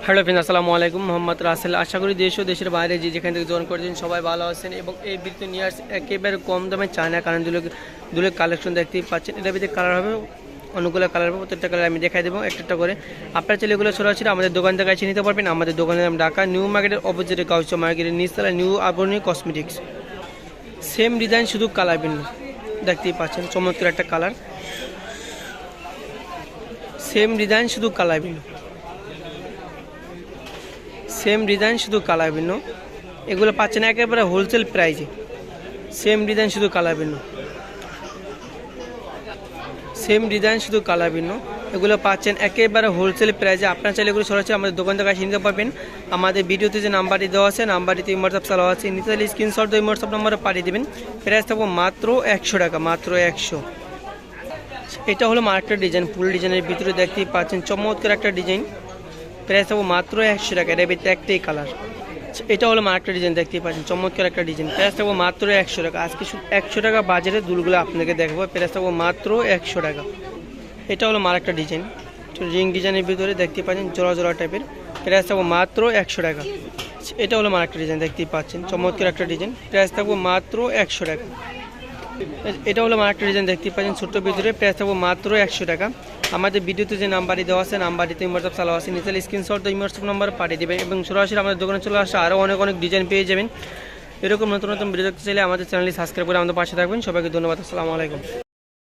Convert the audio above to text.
Hello friend, আসসালামু আলাইকুম। মোহাম্মদ রাসেল। আশা করি দেশ ও দেশের বাইরে যে যেখান থেকে জয়েন করেছেন সবাই ভালো আছেন এবং এই ভিডিওতে নিয়ে আসছে একেবারে কম দামে চায়না কারণ দুলের কালেকশন দেখতেই পাচ্ছেন। এটা ভিতরে কালার হবে, অনেকগুলো কালার হবে, প্রত্যেকটা কালার আমি দেখাই দেবো একটা করে। আপনার ছেলে এগুলো সরাসরি আমাদের দোকান থেকে এসে নিতে পারবেন। আমাদের দোকানের নাম ঢাকা নিউ মার্কেটের অপোজিটে গাউসিয়া মার্কেটের নিচতলা নিউ আবরণী কসমেটিক্স। সেম ডিজাইন, শুধু কালার ভিন্ন। দেখতেই পাচ্ছেন চমৎকার একটা কালার, সেম ডিজাইন শুধু কালার ভিন্ন, সেম ডিজাইন শুধু কালার ভিন্ন। এগুলো পাচ্ছেন একেবারে হোলসেল প্রাইজে। সেম ডিজাইন শুধু কালার ভিন্ন, সেম ডিজাইন শুধু কালার ভিন্ন। এগুলো পাচ্ছেন একেবারে হোলসেল প্রাইজে। আপনার চাইলে এগুলো সরাসরি আমাদের দোকান থেকে এসে নিতে পারবেন। আমাদের ভিডিওতে যে নাম্বারটি দেওয়া আছে, নাম্বারটিতে হোয়াটসঅ্যাপ চালাও আছে, নিতে চাইলে স্ক্রিনশট দিয়ে হোয়াটসঅ্যাপ নাম্বারে পাঠিয়ে দেবেন। প্রাইস থাকবো মাত্র 100 টাকা, মাত্র 100। এটা হলো মার্কেটের ডিজাইন, ফুল ডিজাইনের ভিতরে দেখতেই পাচ্ছেন চমৎকার একটা ডিজাইন। প্রাইস থাকবো মাত্র 100 টাকা। এর ভিতরে একটাই কালার। এটা হলো মার্কেটের ডিজাইন, দেখতেই পাচ্ছেন চমৎকার একটা ডিজাইন। প্রাইস থাকবো মাত্র 100 টাকা। আজকে শুধু 100 টাকা বাজারে দুলগুলো আপনাকে দেখাবো। প্রাইস থাকবো মাত্র 100 টাকা। এটা হলো মার্কেটের ডিজাইন, রিং ডিজাইনের ভিতরে দেখতে পাচ্ছেন জোড়া জোড়া টাইপের। প্রাইস থাকবো মাত্র 100 টাকা। এটা হলো মার্কেটের ডিজাইন, দেখতেই পাচ্ছেন চমৎকার একটা ডিজাইন। প্রাইস থাকবো মাত্র 100 টাকা। এটা হলো মার্কেটের ডিজাইন, দেখতেই পাচ্ছেন ছোট্ট ভিতরে। প্রাইস থাকবো মাত্র 100 টাকা। আমাদের ভিডিওতে যে নাম্বারটি দেওয়া আছে, নাম্বারটিতে হোয়াটসঅ্যাপ চালাও আছে, নিচে স্ক্রিনশট দিয়ে হোয়াটসঅ্যাপ নাম্বার পাঠিয়ে দেবেন এবং সরাসরি আমাদের দোকানে চলে আসে আরও অনেক অনেক ডিজাইন পেয়ে যাবেন। এরকম নতুন নতুন ভিডিও দেখতে চাইলে আমাদের চ্যানেলটি সাবস্ক্রাইব করে আমাদের পাশে থাকবেন। সবাইকে ধন্যবাদ। আসসালামু আলাইকুম।